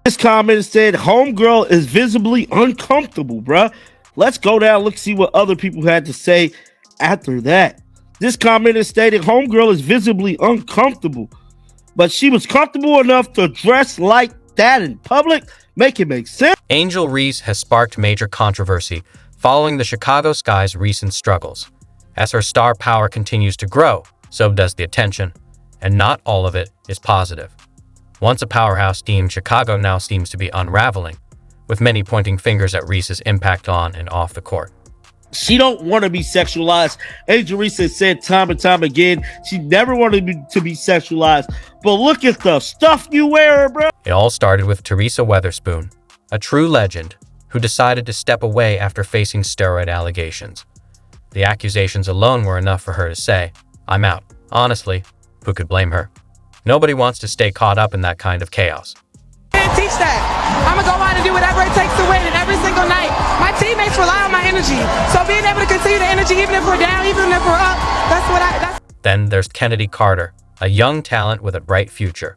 This comment said, homegirl is visibly uncomfortable, bruh. Let's go down, look, see what other people had to say after that. This comment is stated, homegirl is visibly uncomfortable, but she was comfortable enough to dress like that in public. Make it make sense. Angel Reese has sparked major controversy following the Chicago Sky's recent struggles. As her star power continues to grow, so does the attention, and not all of it is positive. Once a powerhouse team, Chicago now seems to be unraveling, with many pointing fingers at Reese's impact on and off the court. She don't want to be sexualized. Angel Reese has said time and time again, she never wanted to be sexualized. But look at the stuff you wear, bro. It all started with Teresa Weatherspoon, a true legend, who decided to step away after facing steroid allegations. The accusations alone were enough for her to say, "I'm out." Honestly, who could blame her? Nobody wants to stay caught up in that kind of chaos. Teach that. I'm gonna go out and do whatever it takes to win, and every single night, my teammates rely on my energy. So being able to continue the energy, even if we're down, even if we're up, that's. Then there's Kennedy Carter, a young talent with a bright future.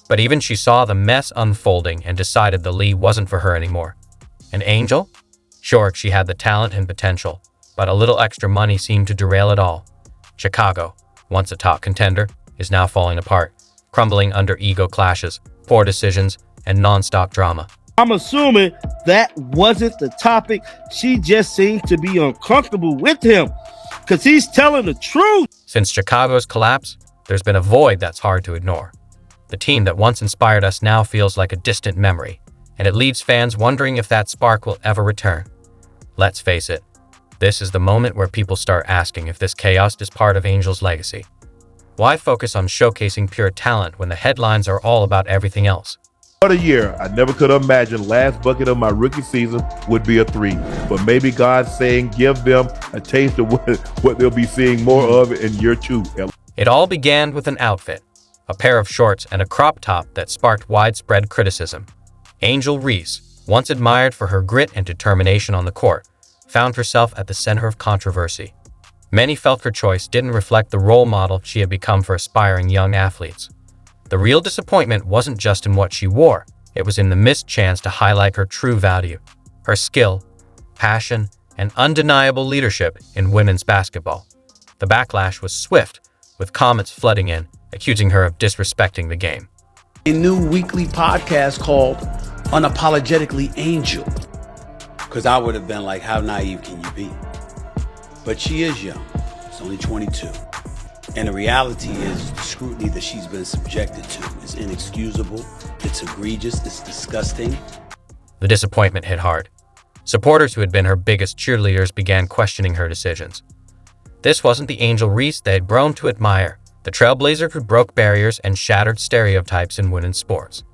But even she saw the mess unfolding and decided the league wasn't for her anymore. And Angel? Sure, she had the talent and potential, but a little extra money seemed to derail it all. Chicago, once a top contender, is now falling apart, crumbling under ego clashes, poor decisions, and non-stop drama. I'm assuming that wasn't the topic. She just seemed to be uncomfortable with him because he's telling the truth. Since Chicago's collapse, there's been a void that's hard to ignore. The team that once inspired us now feels like a distant memory, and it leaves fans wondering if that spark will ever return. Let's face it, this is the moment where people start asking if this chaos is part of Angel's legacy. Why focus on showcasing pure talent when the headlines are all about everything else? What a year. I never could imagine last bucket of my rookie season would be a 3. But maybe God's saying give them a taste of what they'll be seeing more of in year 2. It all began with an outfit, a pair of shorts and a crop top that sparked widespread criticism. Angel Reese, once admired for her grit and determination on the court, found herself at the center of controversy. Many felt her choice didn't reflect the role model she had become for aspiring young athletes. The real disappointment wasn't just in what she wore, it was in the missed chance to highlight her true value, her skill, passion, and undeniable leadership in women's basketball. The backlash was swift, with comments flooding in, accusing her of disrespecting the game. A new weekly podcast called Unapologetically Angel. Because I would have been like, how naive can you be? But she is young. She's only 22. And the reality is the scrutiny that she's been subjected to is inexcusable, it's egregious, it's disgusting. The disappointment hit hard. Supporters who had been her biggest cheerleaders began questioning her decisions. This wasn't the Angel Reese they had grown to admire, the trailblazer who broke barriers and shattered stereotypes in women's sports.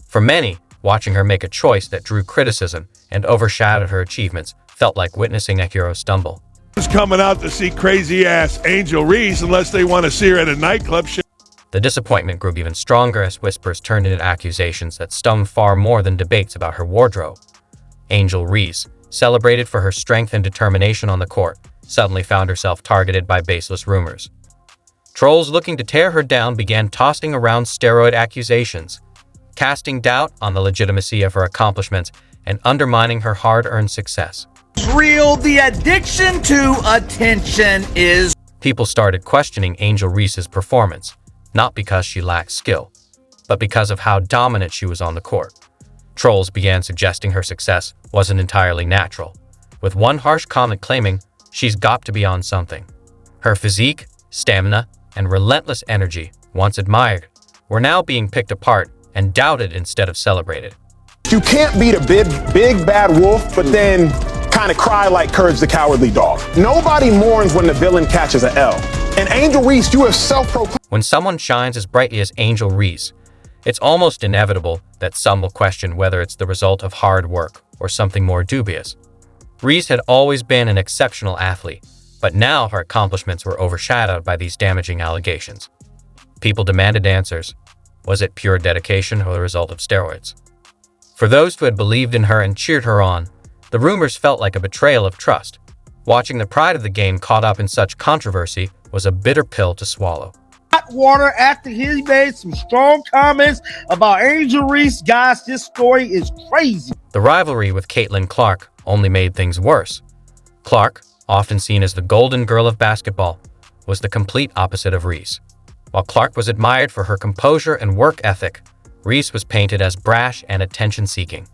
For many, watching her make a choice that drew criticism and overshadowed her achievements felt like witnessing a hero stumble. Who's coming out to see crazy-ass Angel Reese unless they want to see her at a nightclub show? The disappointment grew even stronger as whispers turned into accusations that stung far more than debates about her wardrobe. Angel Reese, celebrated for her strength and determination on the court, suddenly found herself targeted by baseless rumors. Trolls looking to tear her down began tossing around steroid accusations, casting doubt on the legitimacy of her accomplishments and undermining her hard-earned success. Real, the addiction to attention is. People started questioning Angel Reese's performance, not because she lacked skill, but because of how dominant she was on the court. Trolls began suggesting her success wasn't entirely natural, with one harsh comment claiming she's got to be on something. Her physique, stamina, and relentless energy, once admired, were now being picked apart and doubted instead of celebrated. You can't beat a big bad wolf, but then kind of cry like Courage the Cowardly Dog. Nobody mourns when the villain catches an L. And Angel Reese, you have self-proclaimed. When someone shines as brightly as Angel Reese, it's almost inevitable that some will question whether it's the result of hard work or something more dubious. Reese had always been an exceptional athlete, but now her accomplishments were overshadowed by these damaging allegations. People demanded answers. Was it pure dedication or the result of steroids? For those who had believed in her and cheered her on, the rumors felt like a betrayal of trust. Watching the pride of the game caught up in such controversy was a bitter pill to swallow. hot water after he made some strong comments about Angel Reese. Guys, this story is crazy. The rivalry with Caitlin Clark only made things worse. Clark, often seen as the golden girl of basketball, was the complete opposite of Reese. While Clark was admired for her composure and work ethic, Reese was painted as brash and attention-seeking.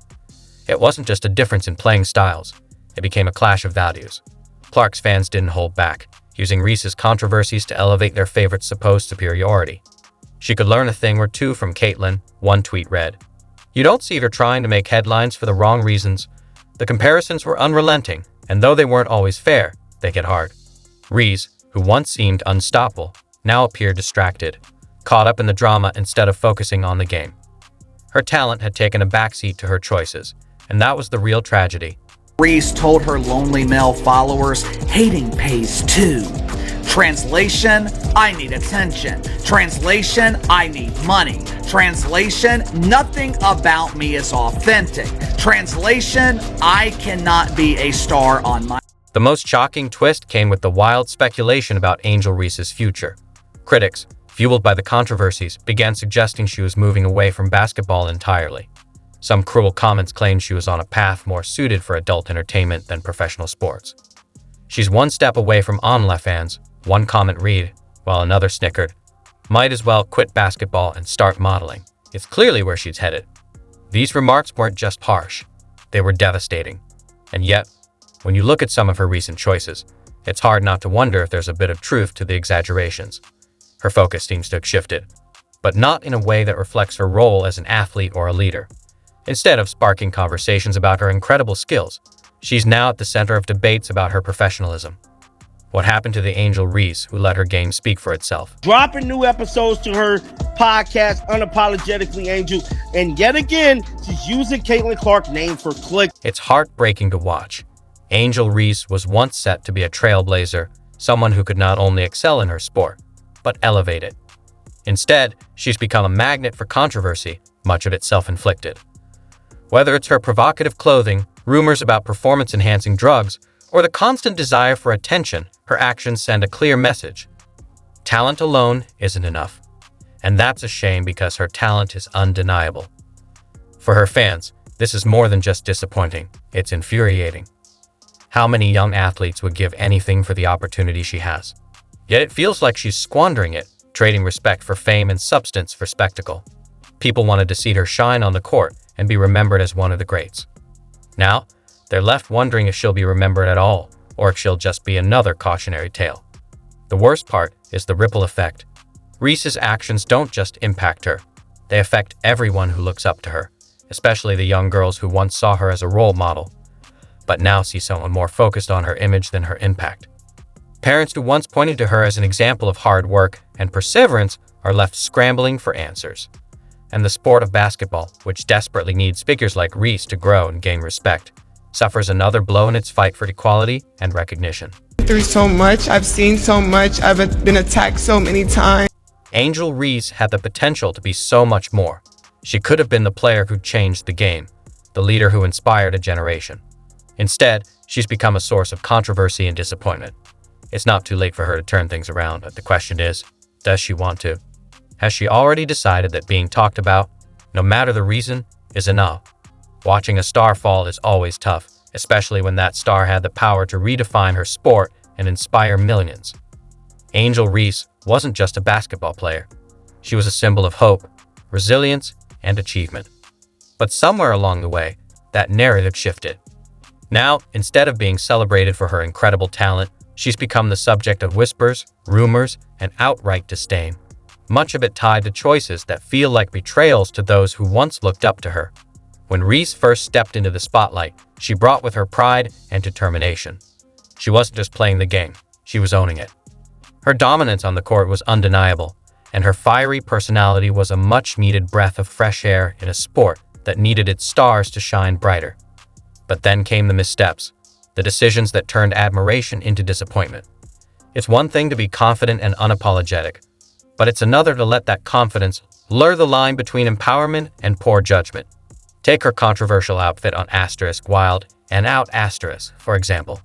It wasn't just a difference in playing styles, it became a clash of values. Clark's fans didn't hold back, using Reese's controversies to elevate their favorite's supposed superiority. She could learn a thing or two from Caitlin, one tweet read. You don't see her trying to make headlines for the wrong reasons. The comparisons were unrelenting, and though they weren't always fair, they hit hard. Reese, who once seemed unstoppable, now appeared distracted, caught up in the drama instead of focusing on the game. Her talent had taken a backseat to her choices, and that was the real tragedy. Reese told her lonely male followers, hating pays too. Translation, I need attention. Translation, I need money. Translation, nothing about me is authentic. Translation, I cannot be a star on my... The most shocking twist came with the wild speculation about Angel Reese's future. Critics, fueled by the controversies, began suggesting she was moving away from basketball entirely. Some cruel comments claimed she was on a path more suited for adult entertainment than professional sports. She's one step away from OnlyFans, one comment read, while another snickered. Might as well quit basketball and start modeling. It's clearly where she's headed. These remarks weren't just harsh, they were devastating. And yet, when you look at some of her recent choices, it's hard not to wonder if there's a bit of truth to the exaggerations. Her focus seems to have shifted, but not in a way that reflects her role as an athlete or a leader. Instead of sparking conversations about her incredible skills, she's now at the center of debates about her professionalism. What happened to the Angel Reese who let her game speak for itself? Dropping new episodes to her podcast, Unapologetically Angel, and yet again, she's using Caitlin Clark's name for clicks. It's heartbreaking to watch. Angel Reese was once set to be a trailblazer, someone who could not only excel in her sport, but elevate it. Instead, she's become a magnet for controversy, much of it self-inflicted. Whether it's her provocative clothing, rumors about performance-enhancing drugs, or the constant desire for attention, her actions send a clear message. Talent alone isn't enough. And that's a shame because her talent is undeniable. For her fans, this is more than just disappointing, it's infuriating. How many young athletes would give anything for the opportunity she has? Yet it feels like she's squandering it, trading respect for fame and substance for spectacle. People wanted to see her shine on the court and be remembered as one of the greats. Now, they're left wondering if she'll be remembered at all, or if she'll just be another cautionary tale. The worst part is the ripple effect. Reese's actions don't just impact her, they affect everyone who looks up to her, especially the young girls who once saw her as a role model, but now see someone more focused on her image than her impact. Parents who once pointed to her as an example of hard work and perseverance are left scrambling for answers. And the sport of basketball, which desperately needs figures like Reese to grow and gain respect, suffers another blow in its fight for equality and recognition. Through so much, I've seen so much, I've been attacked so many times. Angel Reese had the potential to be so much more. She could have been the player who changed the game, the leader who inspired a generation. Instead, she's become a source of controversy and disappointment. It's not too late for her to turn things around, but the question is, does she want to? Has she already decided that being talked about, no matter the reason, is enough? Watching a star fall is always tough, especially when that star had the power to redefine her sport and inspire millions. Angel Reese wasn't just a basketball player. She was a symbol of hope, resilience, and achievement. But somewhere along the way, that narrative shifted. Now, instead of being celebrated for her incredible talent, she's become the subject of whispers, rumors, and outright disdain. Much of it tied to choices that feel like betrayals to those who once looked up to her. When Reese first stepped into the spotlight, she brought with her pride and determination. She wasn't just playing the game, she was owning it. Her dominance on the court was undeniable, and her fiery personality was a much-needed breath of fresh air in a sport that needed its stars to shine brighter. But then came the missteps, the decisions that turned admiration into disappointment. It's one thing to be confident and unapologetic, but it's another to let that confidence blur the line between empowerment and poor judgment. Take her controversial outfit on *Wild and Out*, for example.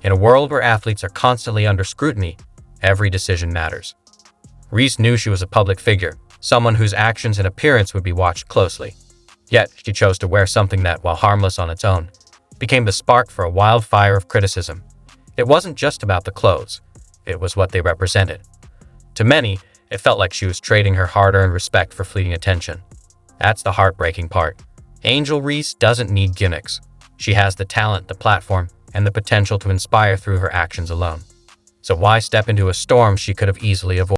In a world where athletes are constantly under scrutiny, every decision matters. Reese knew she was a public figure, someone whose actions and appearance would be watched closely. Yet, she chose to wear something that, while harmless on its own, became the spark for a wildfire of criticism. It wasn't just about the clothes, it was what they represented. To many, it felt like she was trading her hard-earned respect for fleeting attention. That's the heartbreaking part. Angel Reese doesn't need gimmicks. She has the talent, the platform, and the potential to inspire through her actions alone. So why step into a storm she could have easily avoided?